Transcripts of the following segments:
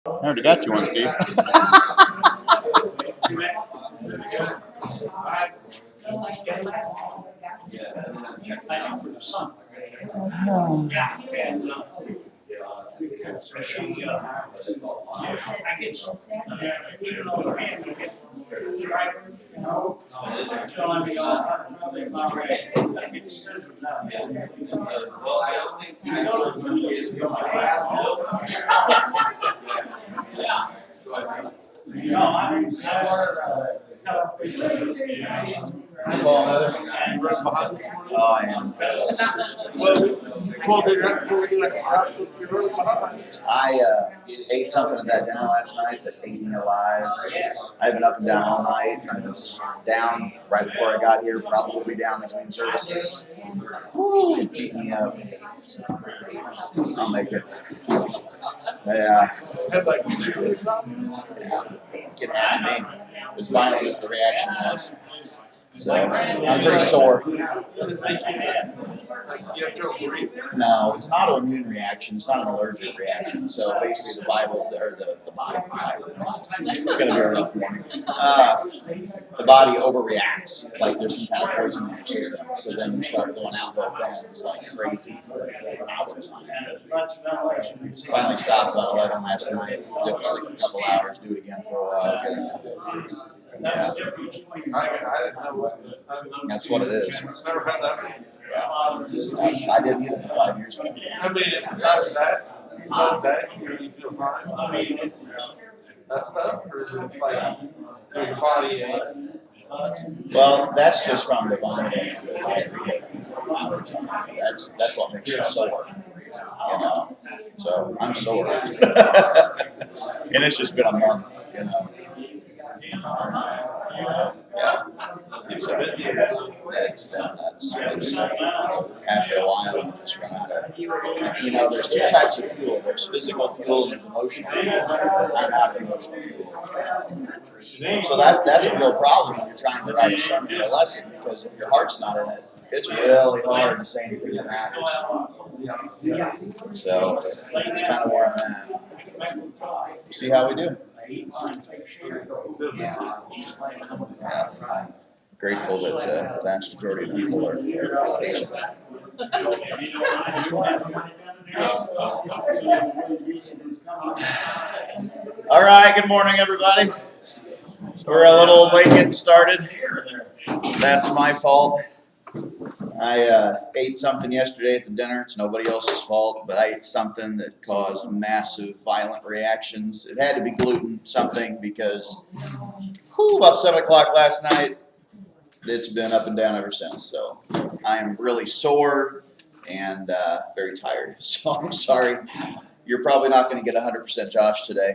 I already got you one, Steve. Call another. Oh, I am. I ate something at that dinner last night that ate me alive. I've been up and down all night. I was down right before I got here, probably down between services. It's eating me up. I'll make it. Yeah. Get mad at me. As violent as the reaction was. So I'm pretty sore. No, it's an autoimmune reaction. It's not an allergic reaction. So basically, the Bible or the body, it's going to be a rough morning. The body overreacts, like there's some kind of poison in your system. So then you start going out both ends like crazy for hours on end. Finally stopped about 11 last night. Did sleep a couple hours. Do it again for a while. Yeah. That's what it is. Never had that. Yeah. I didn't either for 5 years ago. I mean, besides that, you feel fine. That stuff, or is it like your body aches? Well, that's just from the vomiting and the diarrhea. That's what makes you sore. You know. So I'm sore. And it's just been a month, you know. Yeah. So it's been nuts. After a while, you just run out of. You know, there's two types of fuel. There's physical fuel and there's emotional fuel. I'm out of emotional fuel. So that's a real problem when you're trying to write a sermon or a lesson, because if your heart's not in it, it's really hard to say anything that matters. So it's kind of where I'm at. We'll see how we do. Yeah. I'm grateful that the vast majority of people are patient. All right, good morning, everybody. We're a little late getting started. That's my fault. I ate something yesterday at the dinner. It's nobody else's fault, but I ate something that caused massive, violent reactions. It had to be gluten, something, because about 7 o'clock last night, it's been up and down ever since. So I am really sore and very tired. So I'm sorry. You're probably not going to get 100% Josh today.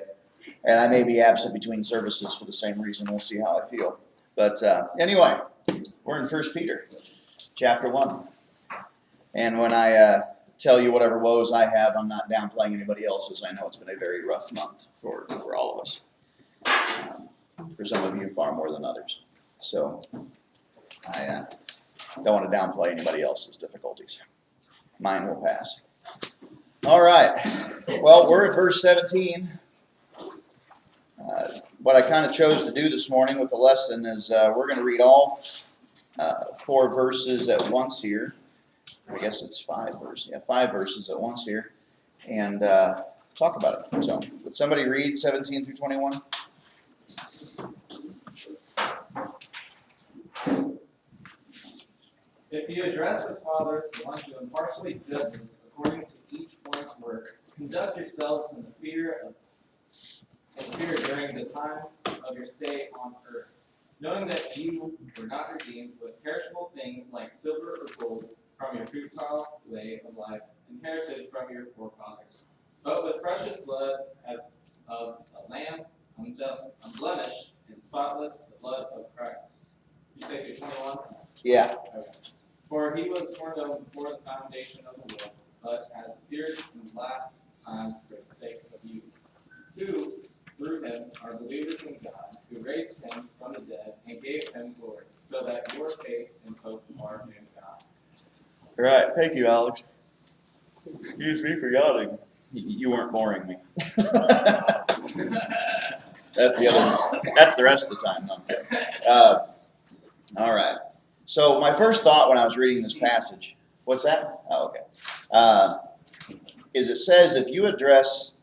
And I may be absent between services for the same reason. We'll see how I feel. But anyway, we're in 1 Peter. Chapter 1. And when I tell you whatever woes I have, I'm not downplaying anybody else's. I know it's been a very rough month for all of us. For some of you, far more than others. So I don't want to downplay anybody else's difficulties. Mine will pass. All right. Well, we're at verse 17. What I kind of chose to do this morning with the lesson is we're going to read all 4 verses at once here. I guess it's 5 verses. Yeah, 5 verses at once here. And talk about it. So, would somebody read 17 through 21? If you address as Father, the one who impartially judges according to each one's work, conduct yourselves in the fear during the time of your stay on earth, knowing that you were not redeemed with perishable things like silver or gold from your futile way of life, inherited from your forefathers, but with precious blood as of a lamb, unblemished and spotless, the blood of Christ. You say through 21? Yeah. Okay. For he was foreknown before the foundation of the world, but has appeared in the last times for the sake of you, who through him are believers in God, who raised him from the dead and gave him glory, so that your faith and hope are in God. All right. Thank you, Alex. Excuse me for yawning. You weren't boring me. That's the rest of the time. No, I'm kidding. All right. So my first thought when I was reading this passage, what's that? Oh, okay. Is it says, if you address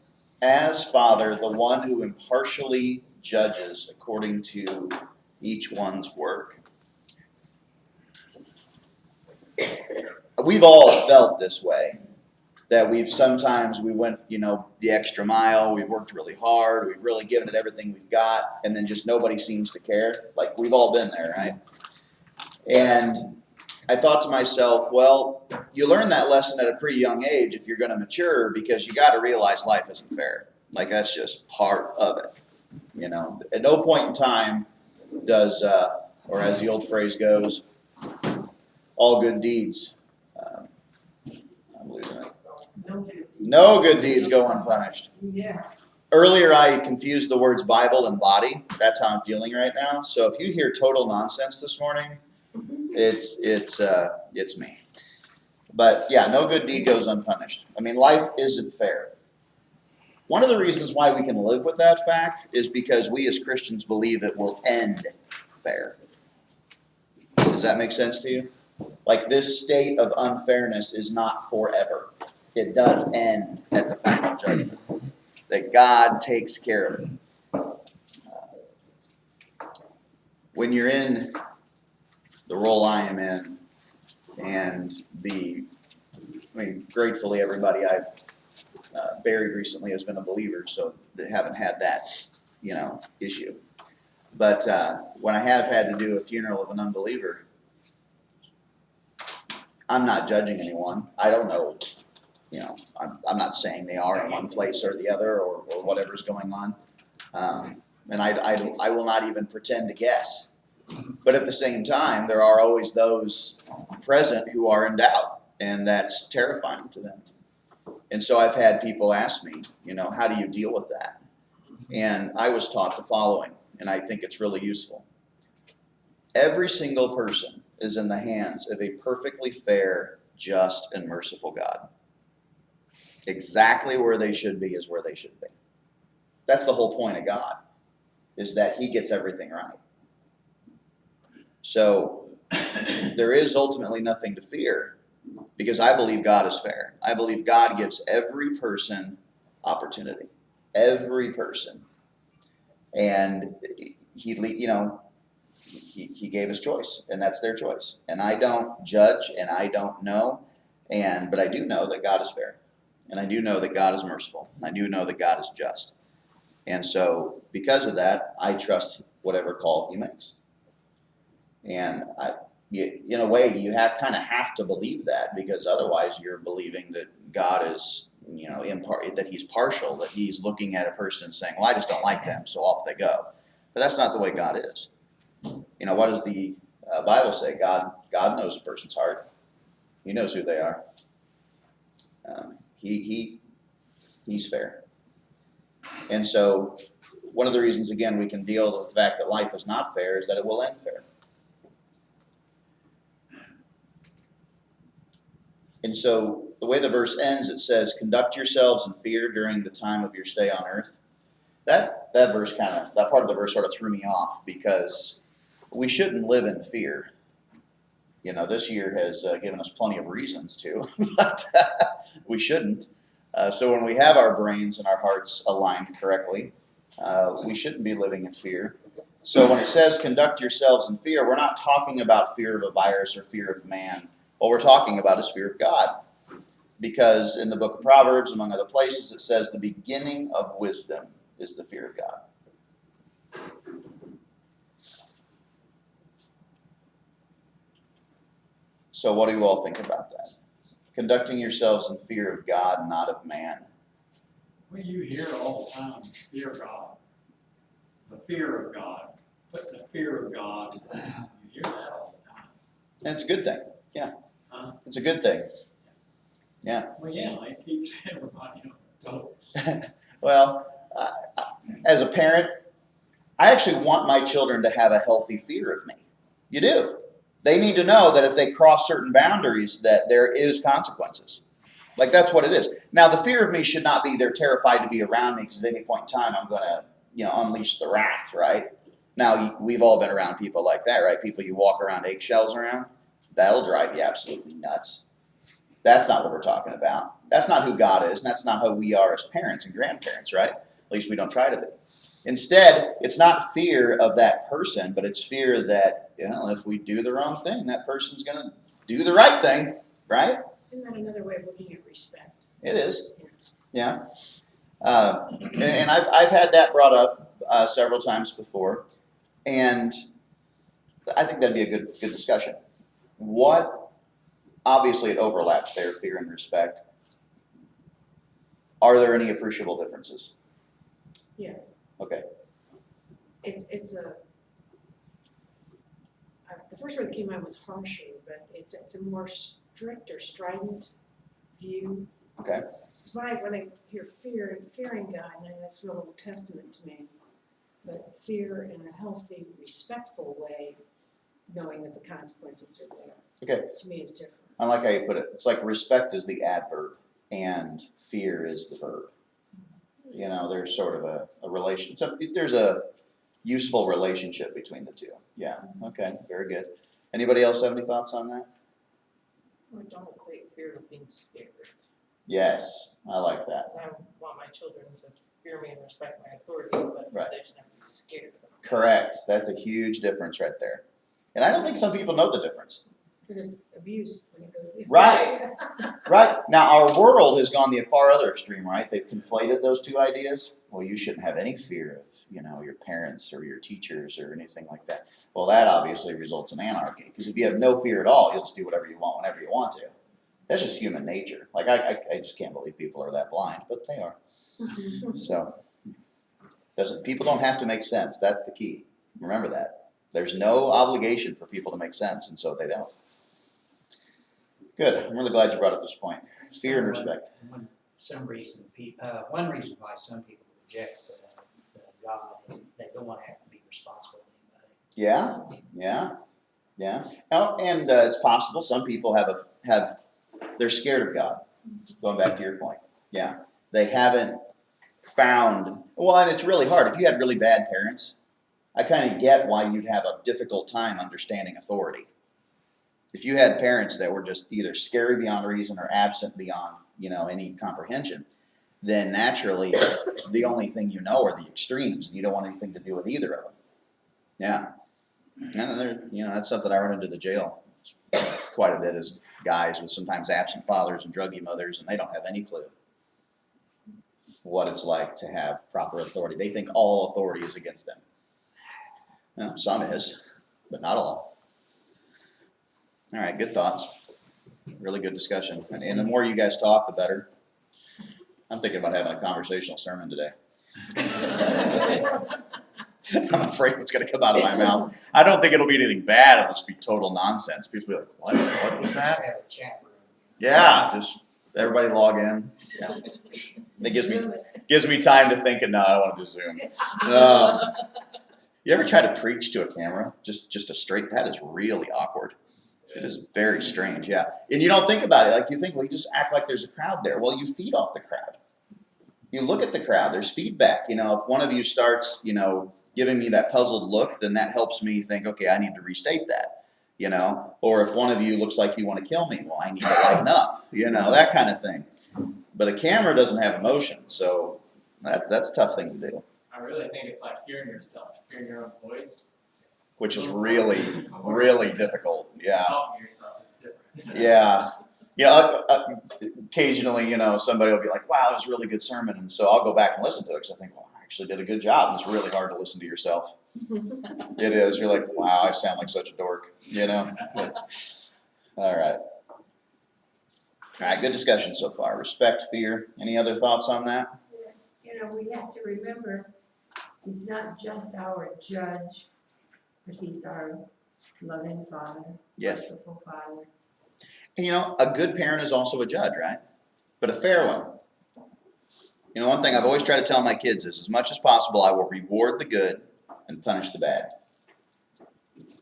as Father the one who impartially judges according to each one's work. We've all felt this way. That we went, the extra mile, we've worked really hard, we've really given it everything we've got, and then just nobody seems to care. Like, we've all been there, right? And I thought to myself, well, you learn that lesson at a pretty young age if you're going to mature, because you got to realize life isn't fair. Like, that's just part of it. At no point in time does, or as the old phrase goes, all good deeds. I'm losing it. No good deeds go unpunished. Yeah. Earlier, I confused the words Bible and body. That's how I'm feeling right now. So if you hear total nonsense this morning, it's me. But yeah, no good deed goes unpunished. I mean, life isn't fair. One of the reasons why we can live with that fact is because we as Christians believe it will end fair. Does that make sense to you? Like, this state of unfairness is not forever. It does end at the final judgment. That God takes care of it. When you're in the role I am in, and gratefully everybody I've buried recently has been a believer, so they haven't had that, issue. But when I have had to do a funeral of an unbeliever, I'm not judging anyone. I don't know. I'm not saying they are in one place or the other, or whatever's going on. And I will not even pretend to guess. But at the same time, there are always those present who are in doubt, and that's terrifying to them. And so I've had people ask me, how do you deal with that? And I was taught the following, and I think it's really useful. Every single person is in the hands of a perfectly fair, just, and merciful God. Exactly where they should be is where they should be. That's the whole point of God, is that He gets everything right. So there is ultimately nothing to fear, because I believe God is fair. I believe God gives every person opportunity. Every person. And He gave His choice, and that's their choice. And I don't judge, and I don't know, but I do know that God is fair. And I do know that God is merciful. I do know that God is just. And so, because of that, I trust whatever call He makes. And in a way, you kind of have to believe that, because otherwise you're believing that God is, that He's partial, that He's looking at a person and saying, well, I just don't like them, so off they go. But that's not the way God is. What does the Bible say? God knows a person's heart. He knows who they are. He's fair. And so one of the reasons, again, we can deal with the fact that life is not fair is that it will end fair. And so the way the verse ends, it says, conduct yourselves in fear during the time of your stay on earth. That part of the verse sort of threw me off, because we shouldn't live in fear. This year has given us plenty of reasons to, but we shouldn't. So when we have our brains and our hearts aligned correctly, we shouldn't be living in fear. So when it says conduct yourselves in fear, we're not talking about fear of a virus or fear of man. What we're talking about is fear of God. Because in the book of Proverbs, among other places, it says the beginning of wisdom is the fear of God. So what do you all think about that? Conducting yourselves in fear of God, not of man. Well, you hear all the time, fear of God. The fear of God. Put the fear of God. You hear that all the time. And it's a good thing. Yeah. Huh? It's a good thing. Yeah. Well, yeah, they keep saying everybody don't. Well, as a parent, I actually want my children to have a healthy fear of me. You do. They need to know that if they cross certain boundaries, that there is consequences. Like, that's what it is. Now, the fear of me should not be they're terrified to be around me because at any point in time I'm going to, unleash the wrath, right? Now, we've all been around people like that, right? People you walk around eggshells around, that'll drive you absolutely nuts. That's not what we're talking about. That's not who God is, and that's not who we are as parents and grandparents, right? At least we don't try to be. Instead, it's not fear of that person, but it's fear that, if we do the wrong thing, that person's going to do the right thing, right? Isn't that another way of looking at respect? It is. Yeah. And I've had that brought up several times before, and I think that'd be a good discussion. Obviously it overlaps there, fear and respect. Are there any appreciable differences? Yes. Okay. The first word that came out was harsher, but it's a more strict or strident view. Okay. So when I hear fearing God, now that's real Old Testament to me. But fear in a healthy, respectful way, knowing that the consequences are there. Okay. To me is different. I like how you put it. It's like respect is the adverb and fear is the verb. There's sort of a relation. So there's a useful relationship between the two. Yeah. Okay. Very good. Anybody else have any thoughts on that? I don't equate fear with being scared. Yes, I like that. I want my children to fear me and respect my authority, but Right. they should never be scared of me. Correct. That's a huge difference right there. And I don't think some people know the difference. Because it's abuse when it goes the other Right. way. Right. Now, our world has gone the far other extreme, right? They've conflated those two ideas. Well, you shouldn't have any fear of, your parents or your teachers or anything like that. Well, that obviously results in anarchy. Because if you have no fear at all, you'll just do whatever you want whenever you want to. That's just human nature. Like, I just can't believe people are that blind, but they are. So, people don't have to make sense. That's the key. Remember that. There's no obligation for people to make sense, and so they don't. Good. I'm really glad you brought up this point. Fear and respect. One reason why some people reject God, they don't want to have to be responsible for anybody. Yeah. Now, and it's possible some people they're scared of God. Going back to your point. Yeah. They haven't found, and it's really hard. If you had really bad parents, I kind of get why you'd have a difficult time understanding authority. If you had parents that were just either scary beyond reason or absent beyond, any comprehension, then naturally the only thing are the extremes, and you don't want anything to do with either of them. Yeah. And that's something I run into the jail quite a bit is guys with sometimes absent fathers and druggy mothers, and they don't have any clue what it's like to have proper authority. They think all authority is against them. Well, some is, but not all. All right, good thoughts. Really good discussion. And the more you guys talk, the better. I'm thinking about having a conversational sermon today. I'm afraid what's going to come out of my mouth. I don't think it'll be anything bad. It'll just be total nonsense. People will be like, what was that? Have a chat room. Yeah, just everybody log in. Yeah. It gives me time to think, and no, I don't want to do Zoom. No. You ever try to preach to a camera? Just a straight, that is really awkward. It is very strange, yeah. And you don't think about it. Like you think, well, you just act like there's a crowd there. Well, you feed off the crowd. You look at the crowd, there's feedback. If one of you starts, giving me that puzzled look, then that helps me think, okay, I need to restate that, Or if one of you looks like you want to kill me, well, I need to lighten up, that kind of thing. But a camera doesn't have emotion, so that's a tough thing to do. I really think it's like hearing yourself, hearing your own voice. Which is really, really difficult, yeah. Talking to yourself is different. Yeah. Occasionally, somebody will be like, wow, that was a really good sermon. And so I'll go back and listen to it because I think, well, I actually did a good job. It's really hard to listen to yourself. It is. You're like, wow, I sound like such a dork, All right. All right, good discussion so far. Respect, fear. Any other thoughts on that? We have to remember, he's not just our judge, but he's our loving Father, Yes. merciful Father. And a good parent is also a judge, right? But a fair one. One thing I've always tried to tell my kids is as much as possible, I will reward the good and punish the bad.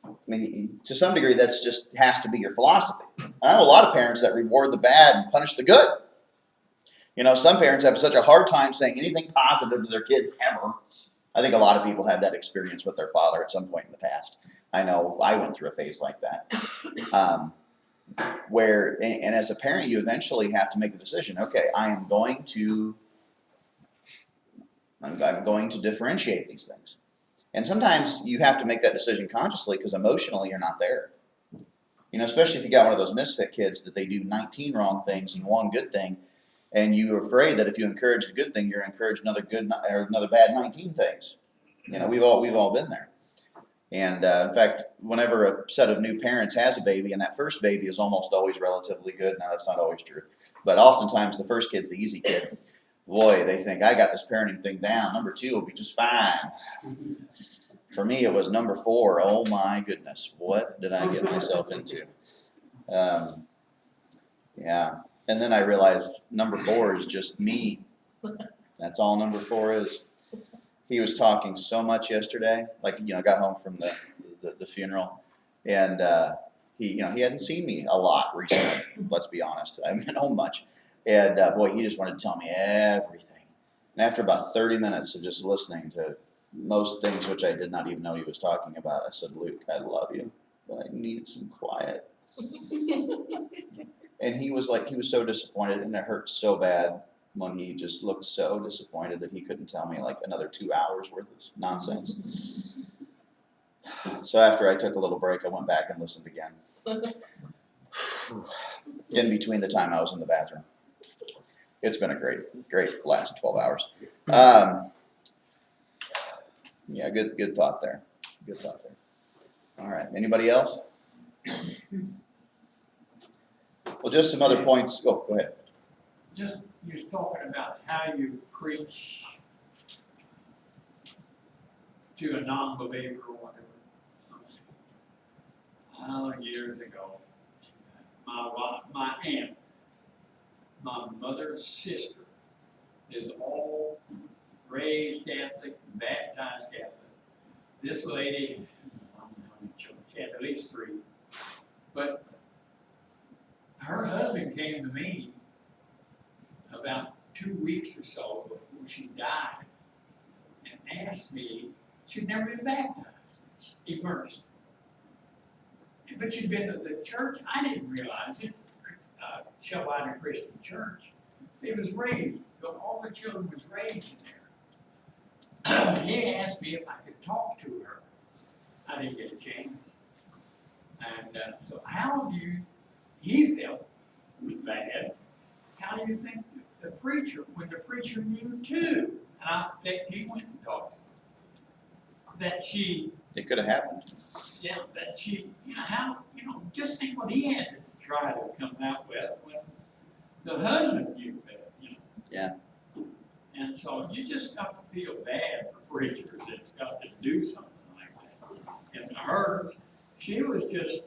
I mean, to some degree, that's just has to be your philosophy. I know a lot of parents that reward the bad and punish the good. Some parents have such a hard time saying anything positive to their kids ever. I think a lot of people had that experience with their father at some point in the past. I know I went through a phase like that. Where, and as a parent, you eventually have to make the decision, okay, I'm going to differentiate these things. And sometimes you have to make that decision consciously because emotionally you're not there. You know, especially if you got one of those misfit kids that they do 19 wrong things and one good thing, and you're afraid that if you encourage the good thing, you're encouraging another bad 19 things. You know, we've all been there. And in fact, whenever a set of new parents has a baby, and that first baby is almost always relatively good. Now that's not always true, but oftentimes the first kid's the easy kid. Boy, they think I got this parenting thing down. Number 2 will be just fine. For me, it was number 4. Oh my goodness, what did I get myself into? Yeah, and then I realized number 4 is just me. That's all number 4 is. He was talking so much yesterday, like, you know, got home from the funeral, and he hadn't seen me a lot recently. Let's be honest, I haven't been home much, and boy, he just wanted to tell me everything. And after about 30 minutes of just listening to most things which I did not even know he was talking about, I said, Luke, I love you, but I need some quiet. And he was so disappointed, and it hurt so bad when he just looked so disappointed that he couldn't tell me like another 2 hours worth of nonsense. So after I took a little break, I went back and listened again. In between the time I was in the bathroom. It's been a great last 12 hours. Yeah, good thought there. Good thought there. All right, anybody else? Well, just some other points. Oh, go ahead. Just, you're talking about how you preach to a non-believer or whatever. Years ago, my aunt, my mother's sister, is all raised Catholic, baptized Catholic. This lady, she had at least 3, but her husband came to me about 2 weeks or so before she died and asked me, she'd never been baptized, immersed. But she'd been to the church. I didn't realize it. Shelby Christian Church. It was raised, all the children was raised in there. He asked me if I could talk to her. I didn't get a chance. And so how do you, he felt bad. How do you think the preacher, when the preacher knew too, and I expect he went and talked to her, that she. It could have happened. Yeah, that she, just think what he had to try to come out with when the husband knew that, Yeah. And so you just got to feel bad for preachers that's got to do something like that. And her, she was just,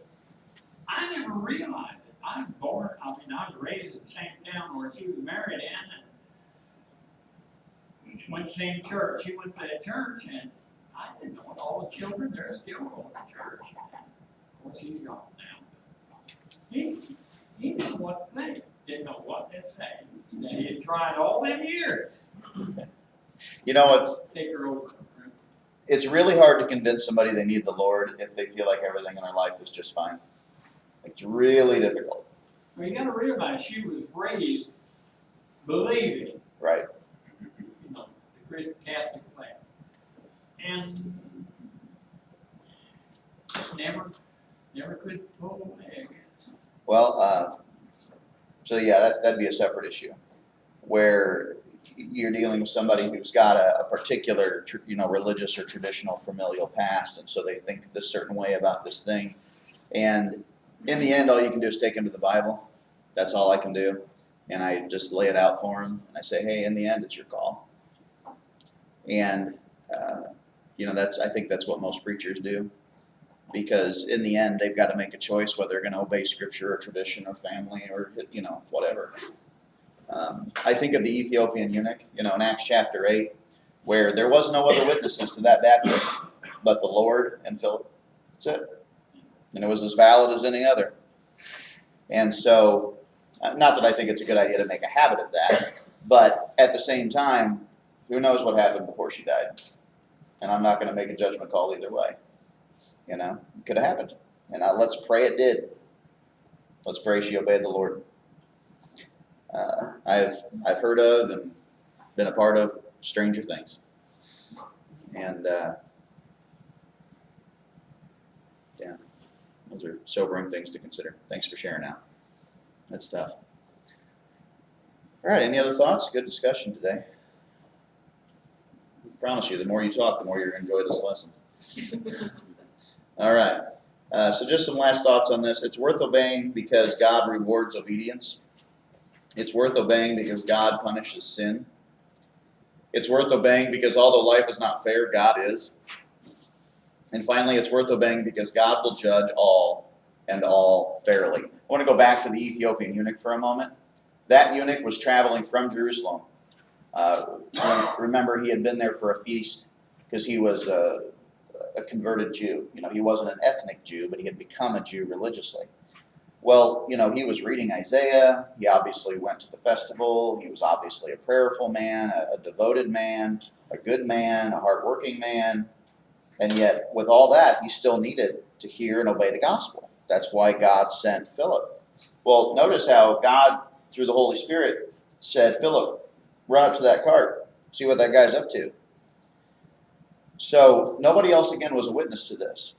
I never realized it. I was raised in the same town where she was married in, and went to the same church. She went to that church, and I didn't know all the children there still going to church. Of course, he's gone now. He didn't know what to think. Didn't know what to say. That he had tried all them years. You know, Take her over. it's really hard to convince somebody they need the Lord if they feel like everything in their life is just fine. It's really difficult. Well, you got to realize she was raised believing, Right. the Christian Catholic way, and just never could pull away, I guess. Well, so yeah, that'd be a separate issue, where you're dealing with somebody who's got a particular, religious or traditional familial past, and so they think this certain way about this thing, and in the end, all you can do is take them to the Bible. That's all I can do, and I just lay it out for them, and I say, hey, in the end, it's your call, and I think that's what most preachers do. Because in the end, they've got to make a choice whether they're going to obey Scripture or tradition or family or, whatever. I think of the Ethiopian eunuch, in Acts chapter 8, where there was no other witnesses to that baptism but the Lord and Philip. That's it. And it was as valid as any other. And so, not that I think it's a good idea to make a habit of that, but at the same time, who knows what happened before she died? And I'm not going to make a judgment call either way. You know, it could have happened. And let's pray it did. Let's pray she obeyed the Lord. I've heard of and been a part of stranger things. And yeah, those are sobering things to consider. Thanks for sharing out. That's tough. All right, any other thoughts? Good discussion today. I promise you, the more you talk, the more you're going to enjoy this lesson. All right. So just some last thoughts on this. It's worth obeying because God rewards obedience. It's worth obeying because God punishes sin. It's worth obeying because although life is not fair, God is. And finally, it's worth obeying because God will judge all and all fairly. I want to go back to the Ethiopian eunuch for a moment. That eunuch was traveling from Jerusalem. Remember, he had been there for a feast because he was a converted Jew. You know, he wasn't an ethnic Jew, but he had become a Jew religiously. Well, you know, he was reading Isaiah. He obviously went to the festival. He was obviously a prayerful man, a devoted man, a good man, a hardworking man. And yet, with all that, he still needed to hear and obey the gospel. That's why God sent Philip. Well, notice how God, through the Holy Spirit, said, Philip, run up to that cart. See what that guy's up to. So, nobody else, again, was a witness to this.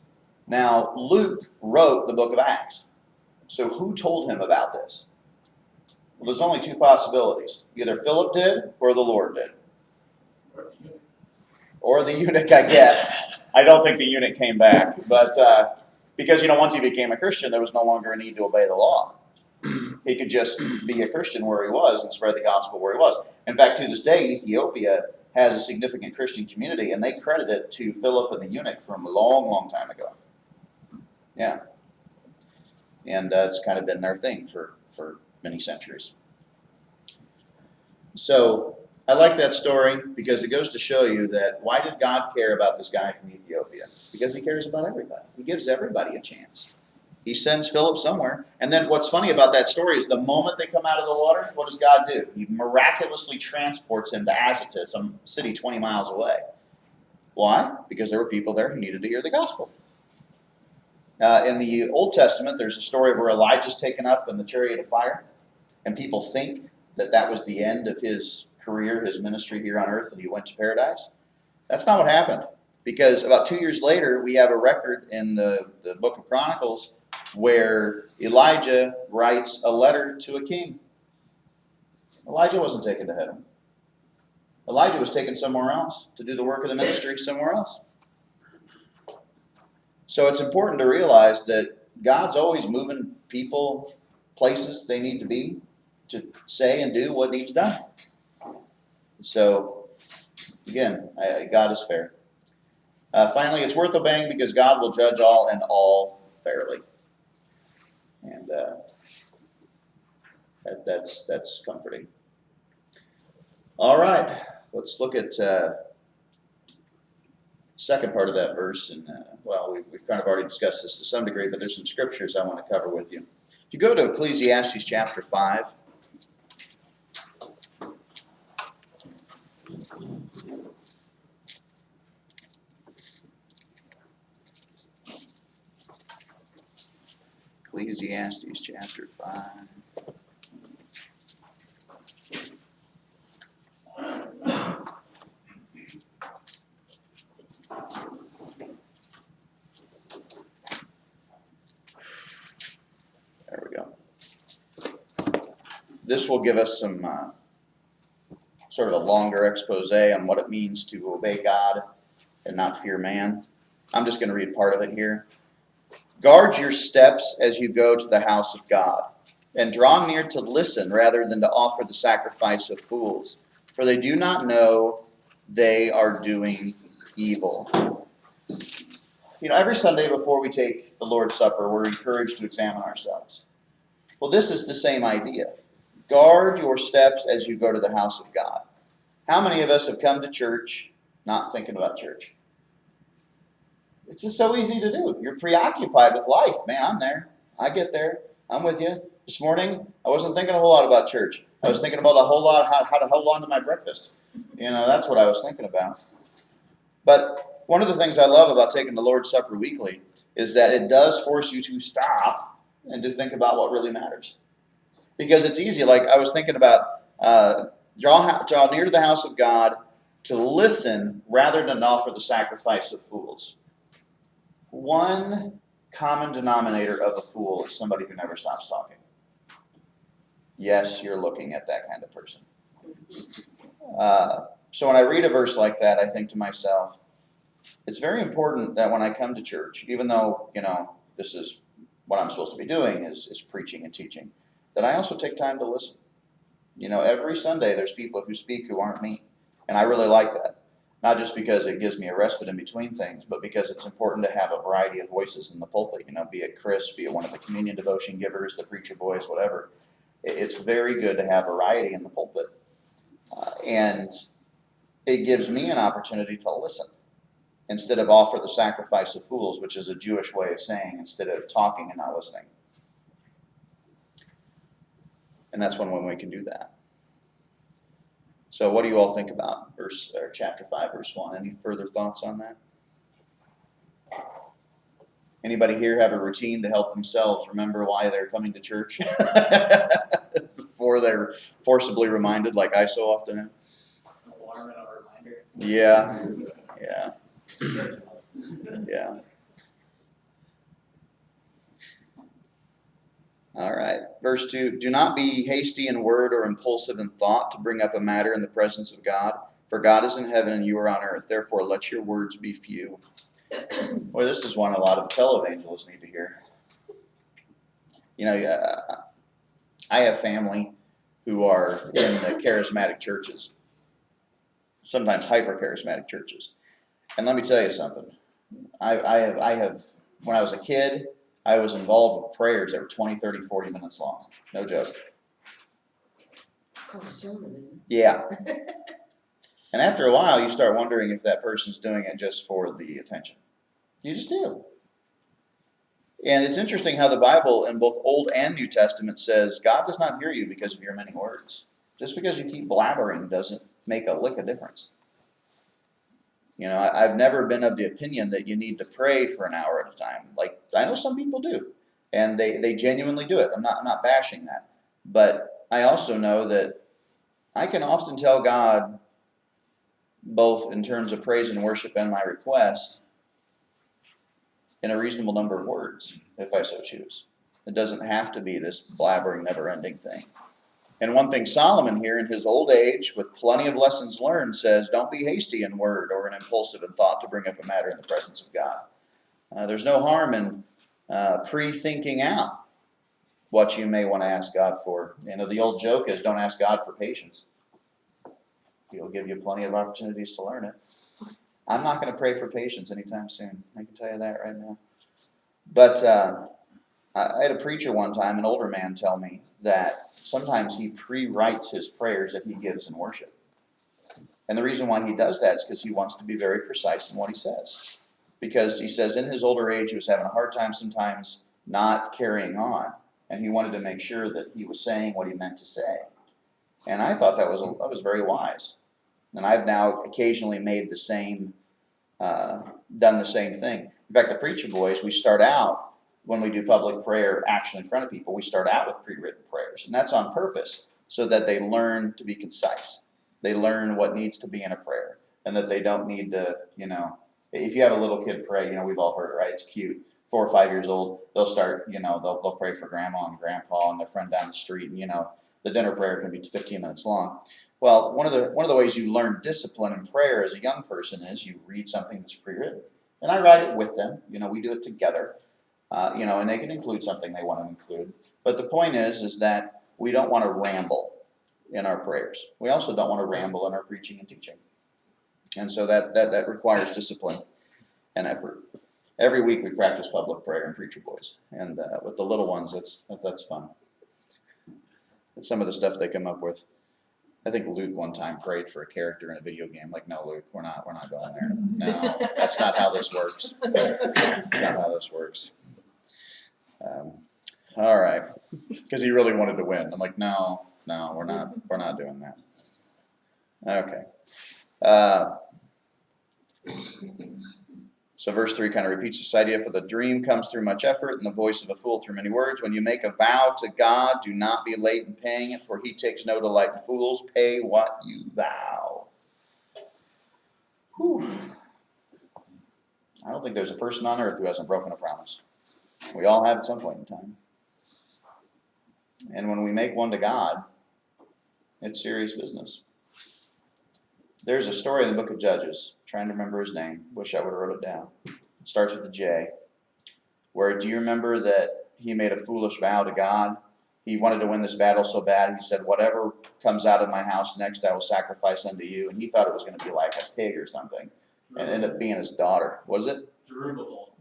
Now, Luke wrote the book of Acts. So who told him about this? Well, there's only two possibilities. Either Philip did or the Lord did. Or the eunuch, I guess. I don't think the eunuch came back. But because, you know, once he became a Christian, there was no longer a need to obey the law. He could just be a Christian where he was and spread the gospel where he was. In fact, to this day, Ethiopia has a significant Christian community, and they credit it to Philip and the eunuch from a long, long time ago. Yeah. And it's kind of been their thing for many centuries. So I like that story because it goes to show you that why did God care about this guy from Ethiopia? Because he cares about everybody. He gives everybody a chance. He sends Philip somewhere. And then what's funny about that story is the moment they come out of the water, what does God do? He miraculously transports him to Azotus, some city 20 miles away. Why? Because there were people there who needed to hear the gospel. In the Old Testament, there's a story where Elijah's taken up in the chariot of fire, and people think that that was the end of his career, his ministry here on earth, and he went to paradise. That's not what happened, because about 2 years later, we have a record in the book of Chronicles where Elijah writes a letter to a king. Elijah wasn't taken to heaven. Elijah was taken somewhere else to do the work of the ministry somewhere else. So it's important to realize that God's always moving people, places they need to be, to say and do what needs done. So, again, God is fair. Finally, it's worth obeying because God will judge all and all fairly. And that's comforting. All right, let's look at second part of that verse, and we've kind of already discussed this to some degree, but there's some scriptures I want to cover with you. If you go to Ecclesiastes chapter 5, Ecclesiastes chapter 5. There we go. This will give us some sort of a longer expose on what it means to obey God and not fear man. I'm just going to read part of it here. Guard your steps as you go to the house of God, and draw near to listen rather than to offer the sacrifice of fools, for they do not know they are doing evil. You know, every Sunday before we take the Lord's Supper, we're encouraged to examine ourselves. Well, this is the same idea. Guard your steps as you go to the house of God. How many of us have come to church not thinking about church? It's just so easy to do. You're preoccupied with life. Man, I'm there. I get there. I'm with you. This morning, I wasn't thinking a whole lot about church. I was thinking about a whole lot how to hold on to my breakfast. You know, that's what I was thinking about. But one of the things I love about taking the Lord's Supper weekly is that it does force you to stop and to think about what really matters. Because it's easy. Like I was thinking about draw near to the house of God to listen rather than offer the sacrifice of fools. One common denominator of a fool is somebody who never stops talking. Yes, you're looking at that kind of person. So when I read a verse like that, I think to myself, it's very important that when I come to church, even though, this is what I'm supposed to be doing is preaching and teaching, that I also take time to listen. Every Sunday there's people who speak who aren't me. And I really like that. Not just because it gives me a respite in between things, but because it's important to have a variety of voices in the pulpit. Be it Chris, be it one of the communion devotion givers, the preacher boys, whatever. It's very good to have variety in the pulpit. And it gives me an opportunity to listen instead of offer the sacrifice of fools, which is a Jewish way of saying instead of talking and not listening. And that's one way we can do that. So what do you all think about chapter 5, verse 1? Any further thoughts on that? Anybody here have a routine to help themselves remember why they're coming to church before they're forcibly reminded, like I so often am? Alarm and a reminder. Yeah. All right. Verse 2, do not be hasty in word or impulsive in thought to bring up a matter in the presence of God, for God is in heaven and you are on earth. Therefore, let your words be few. Boy, this is one a lot of televangelists need to hear. I have family who are in the charismatic churches, sometimes hyper-charismatic churches. And let me tell you something. I have, when I was a kid, I was involved with prayers that were 20, 30, 40 minutes long. No joke. Called a sermon. Yeah. And after a while, you start wondering if that person's doing it just for the attention. You just do. And it's interesting how the Bible in both Old and New Testament says God does not hear you because of your many words. Just because you keep blabbering doesn't make a lick of difference. I've never been of the opinion that you need to pray for an hour at a time. Like, I know some people do, and they genuinely do it. I'm not bashing that. But I also know that I can often tell God, both in terms of praise and worship and my request, in a reasonable number of words, if I so choose. It doesn't have to be this blabbering, never-ending thing. And one thing Solomon here in his old age, with plenty of lessons learned, says, don't be hasty in word or an impulsive in thought to bring up a matter in the presence of God. There's no harm in pre-thinking out what you may want to ask God for. The old joke is don't ask God for patience. He'll give you plenty of opportunities to learn it. I'm not going to pray for patience anytime soon. I can tell you that right now. But I had a preacher one time, an older man, tell me that sometimes he pre-writes his prayers that he gives in worship. And the reason why he does that is because he wants to be very precise in what he says. Because he says in his older age he was having a hard time sometimes not carrying on. And he wanted to make sure that he was saying what he meant to say. And I thought that was very wise. And I've now occasionally made the same, done the same thing. In fact, the preacher boys, we start out, when we do public prayer actually in front of people, we start out with pre-written prayers. And that's on purpose so that they learn to be concise. They learn what needs to be in a prayer. And that they don't need to, if you have a little kid pray, we've all heard it, right? It's cute. 4 or 5 years old, they'll start, they'll pray for grandma and grandpa and their friend down the street. And, the dinner prayer can be 15 minutes long. Well, one of the ways you learn discipline in prayer as a young person is you read something that's pre-written. And I write it with them. We do it together. And they can include something they want to include. But the point is that we don't want to ramble in our prayers. We also don't want to ramble in our preaching and teaching. And so that requires discipline and effort. Every week we practice public prayer in Preacher Boys. And with the little ones, that's fun. It's some of the stuff they come up with. I think Luke one time prayed for a character in a video game. Like, no, Luke, we're not going there. No, that's not how this works. That's not how this works. All right, because he really wanted to win. I'm like, no, we're not doing that. Okay. So verse 3 kind of repeats this idea, for the dream comes through much effort, and the voice of a fool through many words. When you make a vow to God, do not be late in paying it, for he takes no delight in fools. Pay what you vow. Whew. I don't think there's a person on earth who hasn't broken a promise. We all have at some point in time. And when we make one to God, it's serious business. There's a story in the book of Judges, trying to remember his name. Wish I would have wrote it down. It starts with a J. Where, do you remember that he made a foolish vow to God? He wanted to win this battle so bad, he said, whatever comes out of my house next, I will sacrifice unto you. And he thought it was going to be like a pig or something. And it ended up being his daughter. What is it?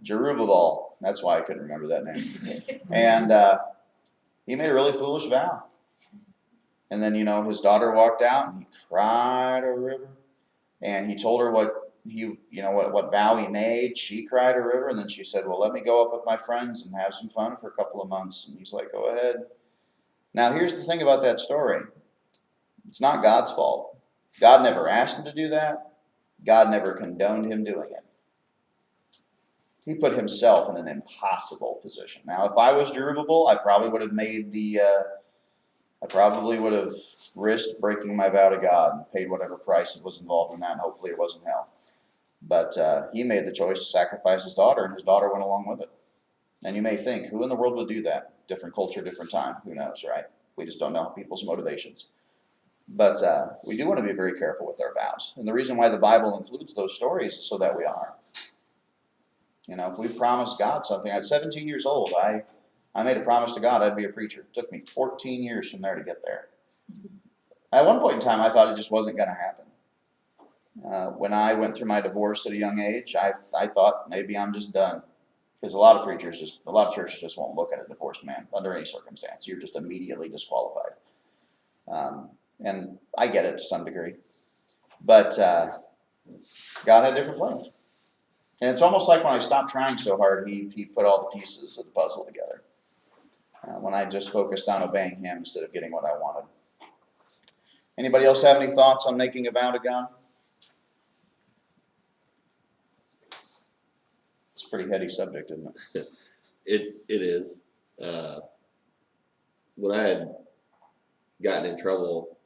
Jerubbaal. That's why I couldn't remember that name. And he made a really foolish vow. And then, his daughter walked out and he cried a river. And he told her what vow he made. She cried a river. And then she said, well, let me go up with my friends and have some fun for a couple of months. And he's like, go ahead. Now, here's the thing about that story. It's not God's fault. God never asked him to do that. God never condoned him doing it. He put himself in an impossible position. Now, if I was Jerubbaal, I probably would have risked breaking my vow to God and paid whatever price was involved in that, and hopefully it wasn't hell. But he made the choice to sacrifice his daughter, and his daughter went along with it. And you may think, who in the world would do that? Different culture, different time. Who knows, right? We just don't know people's motivations. But we do want to be very careful with our vows. And the reason why the Bible includes those stories is so that we are. If we promised God something, at 17 years old, I made a promise to God I'd be a preacher. It took me 14 years from there to get there. At one point in time, I thought it just wasn't going to happen. When I went through my divorce at a young age, I thought maybe I'm just done. Because a lot of churches just won't look at a divorced man under any circumstance. You're just immediately disqualified. And I get it to some degree. But God had different plans. And it's almost like when I stopped trying so hard, he put all the pieces of the puzzle together. When I just focused on obeying him instead of getting what I wanted. Anybody else have any thoughts on making a vow to God? It's a pretty heady subject, isn't it? It is. When I had gotten in trouble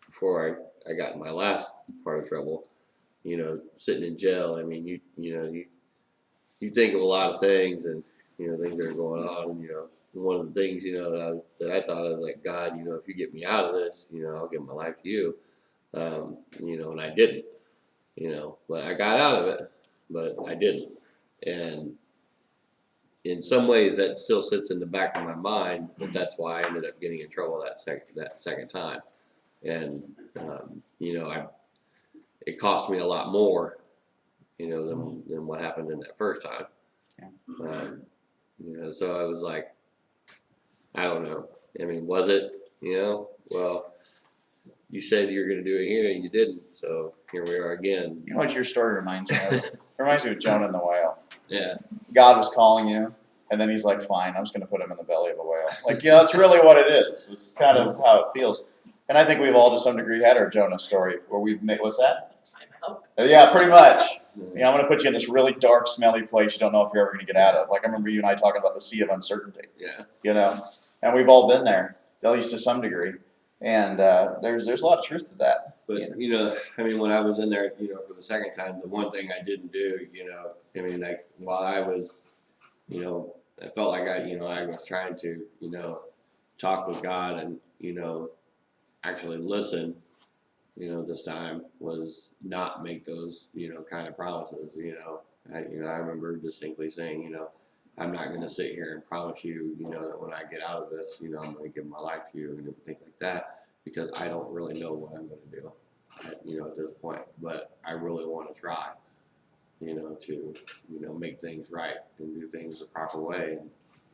before I got in my last part of trouble, sitting in jail, I mean, you think of a lot of things and, things that are going on. And, one of the things, that I thought of, like, God, if you get me out of this, I'll give my life to you. And I didn't, but I got out of it, but I didn't. And in some ways that still sits in the back of my mind, but that's why I ended up getting in trouble that second time. And, it cost me a lot more, than what happened in that first time. Yeah. So I was like, I don't know. I mean, was it, well, you said you were going to do it here and you didn't. So here we are again. You know what your story reminds me of? It reminds me of Jonah and the whale. Yeah. God was calling you, and then he's like, fine, I'm just going to put him in the belly of a whale. Like, it's really what it is. It's kind of how it feels. And I think we've all to some degree had our Jonah story where we've made, what's that? Yeah, pretty much. I'm going to put you in this really dark, smelly place you don't know if you're ever going to get out of. Like, I remember you and I talking about the sea of uncertainty. Yeah. And we've all been there, at least to some degree. And there's a lot of truth to that. But, I mean, when I was in there, for the second time, the one thing I didn't do, I mean, like, while I was, I felt like I was trying to, talk with God and, actually listen, this time was not make those, kind of promises, I remember distinctly saying, I'm not going to sit here and promise you, that when I get out of this, I'm going to give my life to you and everything like that, because I don't really know what I'm going to do, at this point. But I really want to try, to, make things right and do things the proper way.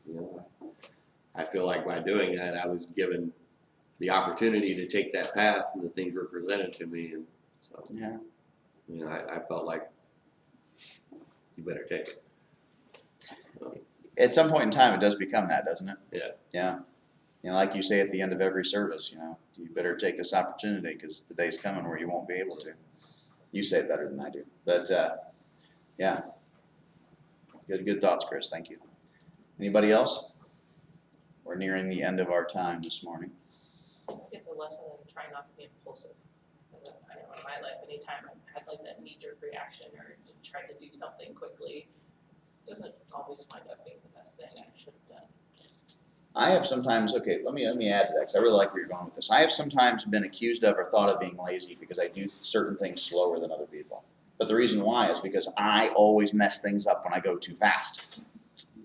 And, I feel like by doing that, I was given the opportunity to take that path, and the things were presented to me. And so, I felt like you better take it. At some point in time, it does become that, doesn't it? Yeah. Yeah. Like you say at the end of every service, you better take this opportunity because the day's coming where you won't be able to. You say it better than I do, but, yeah. Good thoughts, Chris, thank you. Anybody else? We're nearing the end of our time this morning. It's a lesson in trying not to be impulsive. I know in my life, anytime I've had like that knee-jerk reaction or tried to do something quickly, doesn't always wind up being the best thing I should have done. I have sometimes, okay, let me add to that, because I really like where you're going with this. I have sometimes been accused of or thought of being lazy because I do certain things slower than other people. But the reason why is because I always mess things up when I go too fast.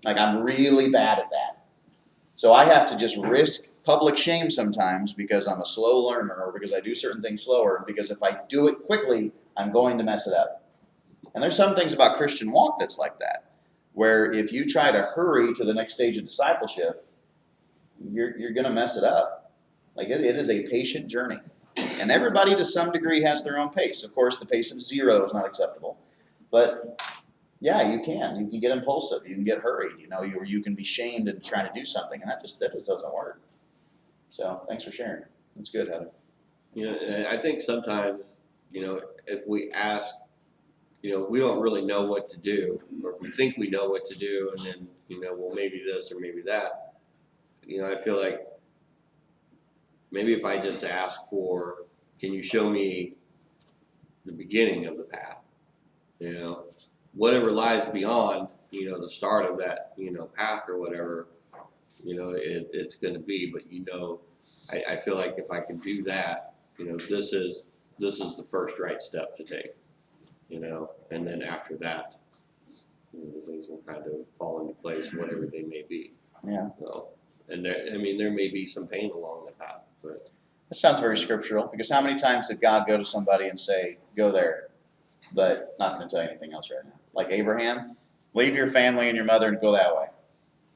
Like, I'm really bad at that. So I have to just risk public shame sometimes because I'm a slow learner or because I do certain things slower, because if I do it quickly, I'm going to mess it up. And there's some things about Christian walk that's like that, where if you try to hurry to the next stage of discipleship, you're going to mess it up. Like it is a patient journey. And everybody to some degree has their own pace. Of course, the pace of 0 is not acceptable. But yeah, you can get impulsive. You can get hurried, or you can be shamed and trying to do something. And that just doesn't work. So thanks for sharing. That's good, Heather. And I think sometimes, if we ask, we don't really know what to do, or if we think we know what to do, and then, well, maybe this or maybe that. I feel like maybe if I just ask for, can you show me the beginning of the path? Whatever lies beyond, the start of that, path or whatever, it's going to be. But I feel like if I can do that, this is the first right step to take, and then after that, things will kind of fall into place, whatever they may be. Yeah. So, and there may be some pain along the path, but. This sounds very scriptural, because how many times did God go to somebody and say, go there, but not going to tell you anything else right now? Like Abraham, leave your family and your mother and go that way.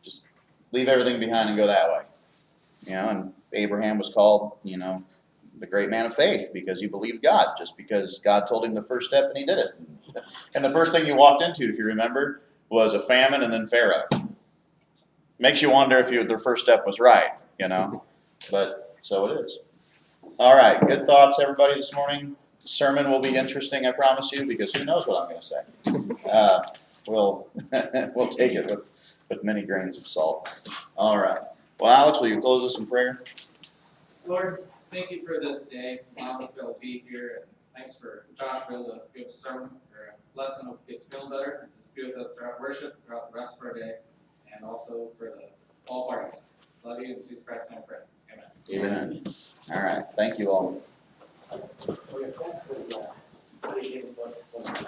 Just leave everything behind and go that way. And Abraham was called, the great man of faith because he believed God, just because God told him the first step and he did it. And the first thing you walked into, if you remember, was a famine and then Pharaoh. Makes you wonder if their first step was right, but so it is. All right, good thoughts, everybody, this morning. The sermon will be interesting, I promise you, because who knows what I'm going to say. We'll take it with many grains of salt. All right. Well, Alex, will you close us in prayer? Lord, thank you for this day, allowing us to be able to be here, and thanks for Josh being able to give a sermon or a lesson of It's Feeling Better, and just be with us throughout worship, throughout the rest of our day, and also for all parties. Love you, in Jesus Christ's name I pray. Amen. Amen. All right. Thank you all.